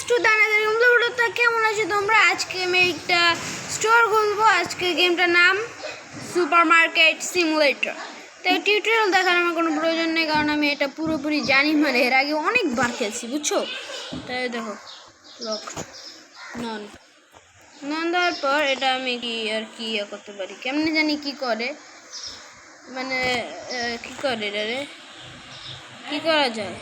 Two দানাদার ভিডিওটা কেমন আছে তোমরা? আজকে আমি একটা স্টোর খুলবো। আজকে গেমটার নাম সুপারমার্কেট সিমুলেটর। তো টিউটোরিয়াল দেখার আমার কোনো প্রয়োজন নেই, কারণ আমি এটা পুরোপুরি জানি, মানে এর আগে অনেকবার খেলছি, বুঝছো? তাই দেখো লক নন দেওয়ার পর এটা আমি কি করতে পারি, কেমনি জানি কি করে, মানে কি করে এটা রে, কি করা যায়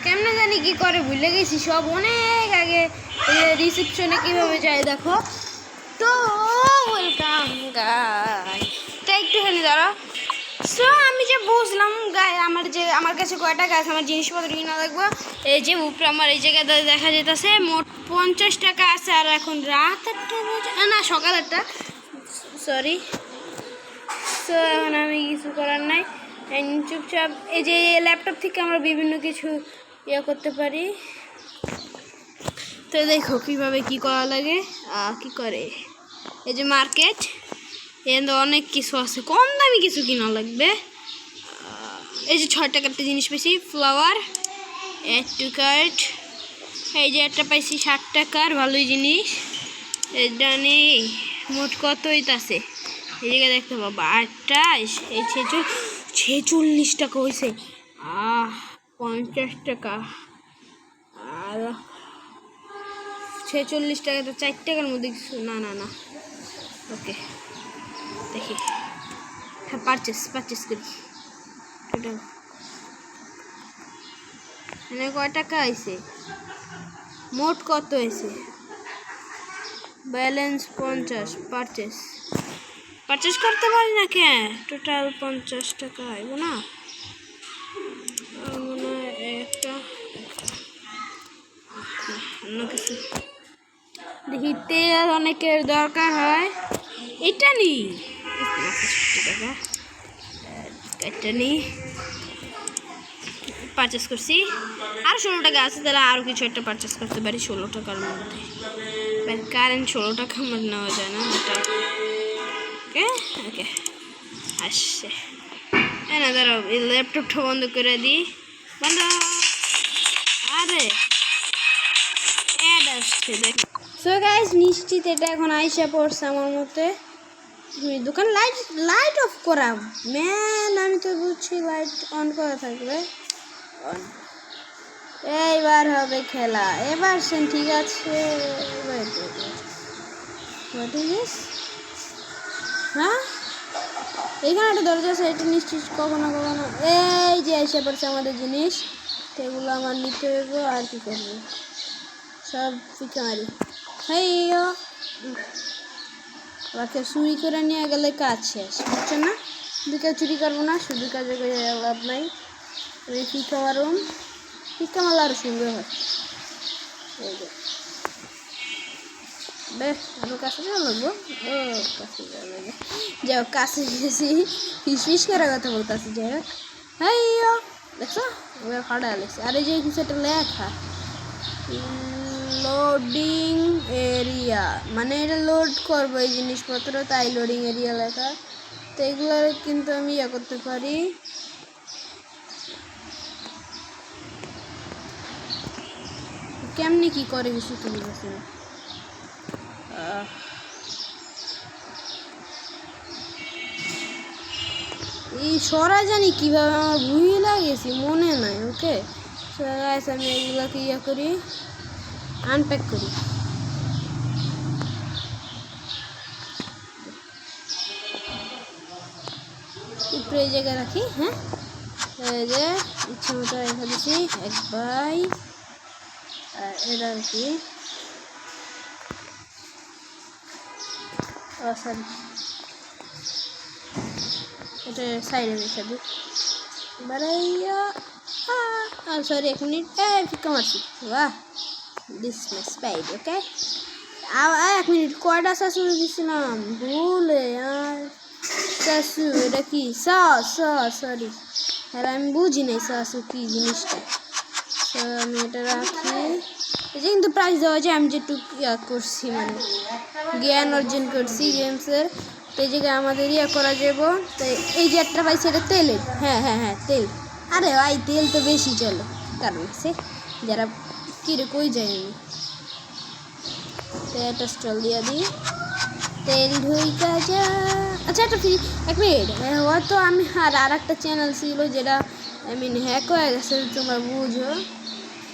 কেমনে জানি কি করে, ভুলে গেছি সব, অনেক আগে। রিসেপশনে কিভাবে যায় দেখো তো। ওয়েলকাম গাই, তো একটুখানি দাঁড়া। সো আমি যে বুঝলাম গাই, আমার কাছে কয়টা গাছ, আমার জিনিসপত্র কিনা লাগবে। এই যে উপরে আমার এই জায়গাটা দেখা যেতেছে মোট 50 টাকা আছে। আর এখন রাত 1টা বাজে, না সকাল 1টা, সরি। সো এখন আমি কিছু করার নাই, চুপচাপ এই যে ল্যাপটপ থেকে আমরা বিভিন্ন কিছু করতে পারি। তো দেখো কিভাবে কি করা লাগে। কি করে, এই যে মার্কেট, এর অনেক কিছু আছে, কম দামি কিছু কিনা লাগবে। এই যে 6 টাকার জিনিস পেয়েছি, ফ্লাওয়ার, এড টু কার্ট। এই যে একটা পাইছি 60 টাকার, ভালোই জিনিস। এটা নেই, মোট কত হইতাছে এই জায়গায় দেখতে পাবো 28, এই 46 টাকা হয়েছে। 50 টাকা আর 46 টাকা, তো 4 টাকার মধ্যে কিছু না। ওকে দেখি, হ্যাঁ পারচেস করি। টোটাল মানে কয় টাকা হয়েছে, মোট কত হয়েছে, ব্যালেন্স 50, পারচেস করতে পারি না কেন? টোটাল 50 টাকা আইব না মনে হয়। একটা অন্য কিছু দেখি, তেল অনেকের দরকার হয়, এটা নি এটা নি পারচেস করছি। আর 16 টাকা আছে, তাহলে আরও কিছু একটা পারচেস করতে পারি 16 টাকার মধ্যে। কারেন্ট 16 টাকা আমার নেওয়া যায় না ওটা। ওকে আসছে না, দাঁড়াও এই ল্যাপটপটা বন্ধ করে দিই, বন্ধ। আরে অ্যাড আসছে দেখ। সো গাইস, নিশ্চিত এটা এখন আইসা পড়ছে আমার মতে। দোকান লাইট অফ করা, ম্যান আমি তো বুঝছি লাইট অন করা থাকবে। এইবার হবে খেলা, এবার সেন ঠিক আছে। হ্যাঁ এইখানে একটা দরজা আছে, এটা নিশ্চিত কখনো এই যে এসে পড়ছে আমাদের জিনিস, সেগুলো আমার নিতে হইব। আর কি করবো, সব ফিকা মারি। ওকে চুরি করে নিয়ে গেলে কাজ শেষ, বুঝছেন না? দুকে চুরি করবো না, শুধু কাজে করে লাভ নাই। ওই ফিকা মারুম, ফিকা মারলে আরো সুন্দর হয়। এই যে বেশ, আরো কাছে যাওয়া লাগবো। কাছে যাওয়া লাগবে, যাই হোক কাছে গেছি, ফিস করে কথা বলতেছি। যাই হোক, দেখছো এবার ফাটা লাগছে। আর এই যে কিছু একটা লেখা, লোডিং এরিয়া, মানে এটা লোড করবো এই জিনিসপত্র, তাই লোডিং এরিয়া লেখা। তো এগুলো কিন্তু আমি করতে পারি। কেমনি কি করে কিছু তো বুঝেছি না। এই সরা জানি কিভাবে, আমার ভুলে গেছি, মনে নাই। ওকে আমি এগুলোকে করি, আনপ্যাক করি। উপরে এই জায়গায় রাখি। হ্যাঁ এই যে ইচ্ছা মতো রেখে দিচ্ছি একবার। এটা আর কি, সরি এটা সাইডে রেখে দিই। বাড়াইয়া সরি, 1 মিনিট ফিকা মারছি। বাহ, this my spite. Okay 1 minute, কয়টা শাশু দিচ্ছিলাম ভুলে। আর শাশু এটা কি, সরি, হ্যাঁ আমি বুঝি নাই শাশু কি জিনিসটা। তো আমি এটা রাখি। এই যে কিন্তু প্রাইজ দেওয়া যায়, আমি যেটুক করছি, মানে জ্ঞান অর্জন করছি গেমসের। তো এই জায়গায় আমাদের করা যাব। তো এই যে একটা পাইছি, এটা তেলের। হ্যাঁ তেল। আরে ভাই তেল তো বেশি চলে, কারণ আছে যারা কিরে কই যায় আমি তেলটা স্টল দিয়ে দিই তেল ঢুইকা যা আচ্ছা একটা এক মিনিট হয়তো আমি আর একটা চ্যানেল ছিল যেটা হ্যাক হয়ে গেছে তোমরা বুঝো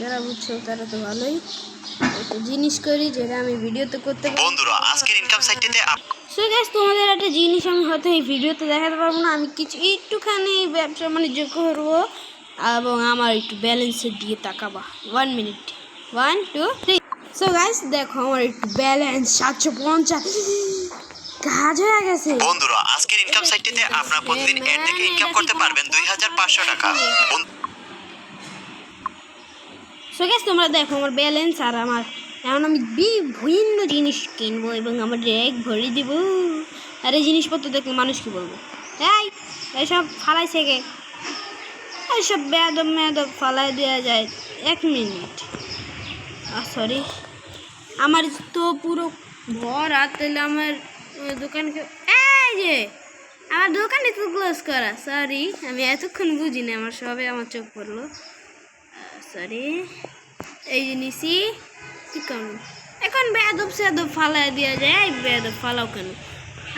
যারা বুঝছো তারা তো ভালোই একটা জিনিস করি যেটা আমি ভিডিওতে করতে পারি বন্ধুরা আজকের ইনকাম সাইটটিতে সো গাইস তোমাদের একটা জিনিস আমি হয়তো এই ভিডিওতে দেখাতে পারবো না আমি কিছু একটুখানি ব্যবসা বাণিজ্য করবো এবং আমার একটু ব্যালেন্সের দিয়ে তাকাবা 1 মিনিট 1 2 3 সো গাইস দেখো আমার একটু ব্যালেন্স 750 কাজ হয়ে গেছে বন্ধুরা আজকের ইনকাম সাইটটিতে আপনারা প্রতিদিন এর থেকে ইনকাম করতে পারবেন 2500 টাকা। সো গাইস তোমরা দেখো আমার ব্যালেন্স আর আমার এখন আমি বিভিন্ন জিনিস কিনবো এবং আমার র্যাক ভরে দিব আর এই জিনিসপত্র দেখলে মানুষ কি বলবো এইসব ফালাইছে গে এইসব বেয়াদব ফালাই দেওয়া যায় 1 মিনিট সরি আমার তো পুরো ভরা তাহলে আমার দোকানকে এই যে আমার দোকানে তো ক্লোজ করা সরি আমি এতক্ষণ বুঝিনি আমার সবে আমার চোখ পড়লো সরি এই জিনিসই কি কারণ এখন বেয়াদব সেদব ফালাই দেওয়া যায় এই বেয়াদব ফালাও কেন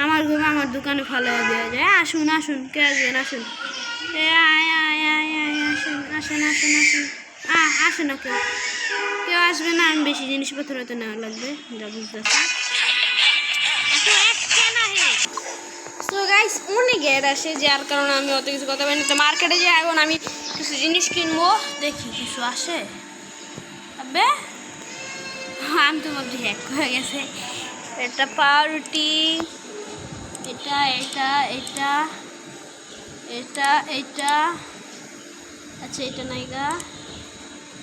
আমার ঘুম আমার দোকানে ফালাই দেওয়া যায় আসুন আসুন কে আসবেন আসুন আসুন আসুন আসুন আসুন আসে না কেউ আসবে না আমি বেশি জিনিসপত্র হয়তো নেওয়া লাগবে যা বুঝতেছি সো গাইস অনেক অ্যাড আসে যার কারণে আমি অত কিছু কথা বলি না মার্কেটে যাই এখন আমি কিছু জিনিস কিনবো দেখি কিছু আসে আবে আমি তো ভাবছি হ্যাক হয়ে গেছে এটা পাউরুটি এটা এটা এটা এটা এটা আচ্ছা এটা নাইগা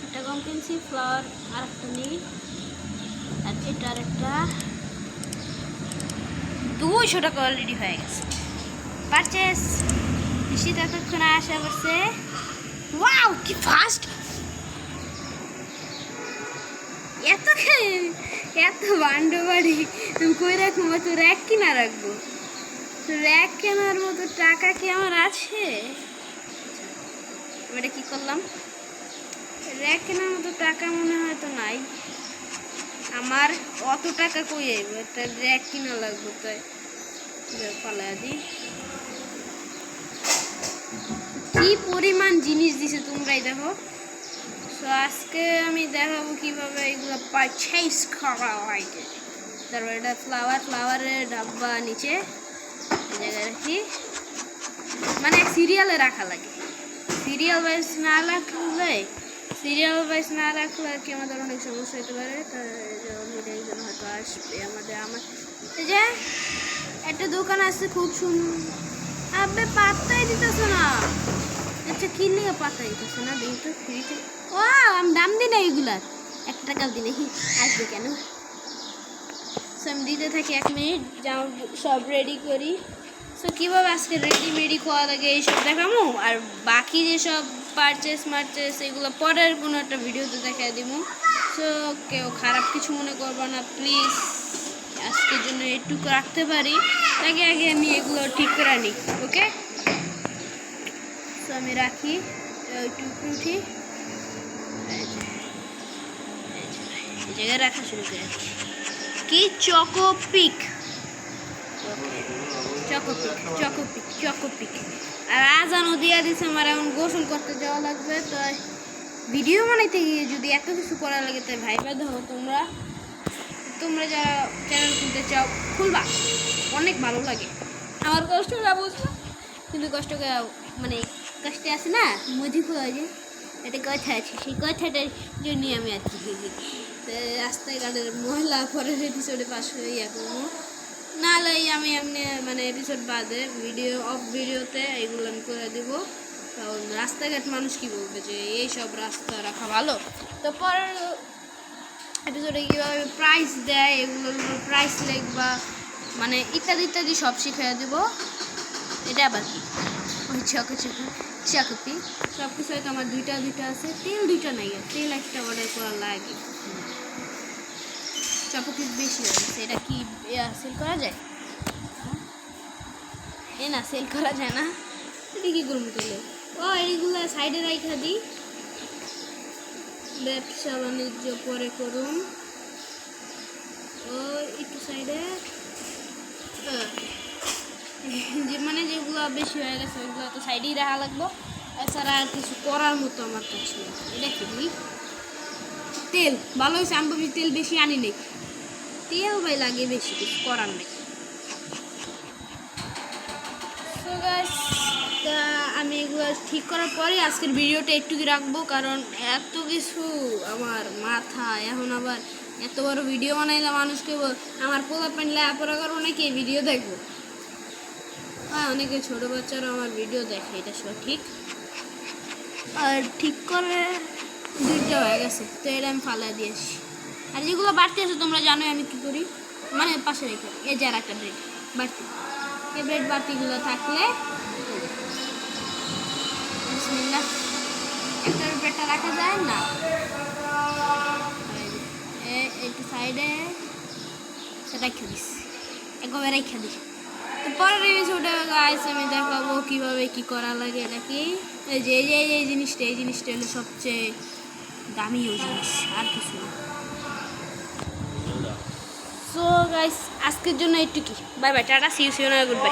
এটা কম কিনছি ফ্লাওয়ার আর একটা নেই আর এটা আর একটা 200 টাকা অলরেডি হয়ে গেছে পারচেস বেশি ততক্ষণ আসা করছে ওয়াও কি ফাস্ট এত বান্ড বাড়ি তুমি কই রাখবো তো র্যাক কিনা রাখবো র্যাক কেনার মতো টাকা কি আমার আছে এটা কি করলাম র্যাক কেনার মতো টাকা মনে হয় তো নাই আমার অত টাকা কই আইব একটা র্যাক কিনা লাগবে তাই পালা দিই কি পরিমাণ জিনিস দিছে তোমরাই দেখো সো আজকে আমি দেখাবো কিভাবে এগুলো পারচেজ করা হয় তারপর এটা ফ্লাওয়ারের ডাব্বা নিচে জায়গায় রাখি মানে সিরিয়ালে রাখা লাগে সিরিয়াল ওয়াইজ না রাখলে আর কি আমাদের অনেক সমস্যা হতে পারে একজন হয়তো আসবে আমার এই যে একটা দোকান আছে খুব সুন্দর আবে পাত্তাই দিতেছে না আচ্ছা কি নিয়ে পাত্তা দিতেছে না দেখি তো ফ্রিতে ও আমি দাম দিই না এইগুলার 1 টাকাও দিই নাকি আসবে কেন সো আমি দিতে থাকি 1 মিনিট যাও সব রেডি করি সো কীভাবে আজকে রেডি খাওয়া লাগে এইসব দেখাবো আর বাকি যেসব পারচেস এগুলো পরের কোনো একটা ভিডিওতে দেখা দিব সো কেউ খারাপ কিছু মনে করবো না প্লিজ আজকের জন্য একটুকু রাখতে পারি তাকে আগে আমি এগুলো ঠিক করে নিই ওকে সো আমি রাখি একটু উঠি এই জায়গায় রাখা শুরু করে কি চকোপিক আর আজানও দিয়া দিচ্ছে আমার এখন গোসল করতে যাওয়া লাগবে তো ভিডিও বানাইতে গিয়ে যদি এত কিছু করা লাগে তাই ভাইবা দেখো তোমরা যারা চ্যানেল খুলতে চাও খুলবা অনেক ভালো লাগে আমার কষ্টটা বুঝবো কিন্তু কষ্টকে মানে কষ্টে আছে না মজি খোয়া যে একটা কথা আছে সেই কথাটার জন্যই আমি আর কি রাস্তাঘাটের মহিলা পরের এপিসোডে পাশ হয়ে করবো নাহলে আমি এমনি মানে এপিসোড বাদে ভিডিওতে এগুলো আমি করে দেবো কারণ রাস্তাঘাট মানুষ কি বলবে যে এইসব রাস্তা রাখা ভালো তো পরের এপিসোডে কীভাবে প্রাইস দেয় এগুলোর প্রাইস লিখবা মানে ইত্যাদি সব শিখিয়ে দেবো এটা আবার কি ওই চকপি সব কিছু হয়তো আমার দুইটা আছে তেল দুইটা নাই তেল একটা অর্ডার করা লাগে চকপি বেশি হয়ে গেছে এটা কি সেল করা যায় না সেল করা যায় না এটা কি করবো তাহলে ও এইগুলো সাইডে রাখা দিই ব্যবসা বাণিজ্য পরে করুন। ও একটু সাইডে যে মানে যেগুলো বেশি হয়ে গেছে ওইগুলো তো সাইডেই রাখা লাগবো। এছাড়া আর কিছু করার মতো আমার কাছে নেই। এটা কি বলি? তেল ভালো হয়েছে, আমি ভাবছি তেল বেশি আনি নেই, তেল ভাই লাগে বেশি, কিছু করার নেই। So guys, আমি এগুলো ঠিক করার পরে আজকের ভিডিওটা একটুকি রাখবো, কারণ এত কিছু আমার মাথা এখন আবার এত বড় ভিডিও বানাইলে মানুষকে আমার পোলা প্যান্ট লেখাপড়া করবো নাকি এই ভিডিও দেখবো। হ্যাঁ, অনেকে ছোটো বাচ্চারা আমার ভিডিও দেখে, এটা সঠিক। আর ঠিক করে 2টা হয়ে গেছে, তো এটা আমি ফালাই দিয়েছি। আর যেগুলো বাড়তি আছে তোমরা জানোই আমি কী করি, মানে পাশে রেখে এই যে আর একটা ব্রেড বাড়তি, এই ব্রেড বাড়তিগুলো থাকলে বিসমিল্লাহ একটা ব্রেডটা রাখা যায় না, একটু সাইডে রেখে দিস, একবার রেখে দিস। তো পরের এপিসোডে গাইস আমি দেখাবো কীভাবে কী করা লাগে। এটা কি এই যে এই জিনিসটা হলো সবচেয়ে দামিও জিনিস, আর কিছু না। সো গাইস আজকের জন্য একটু কি, bye bye, tata, see you, good bye.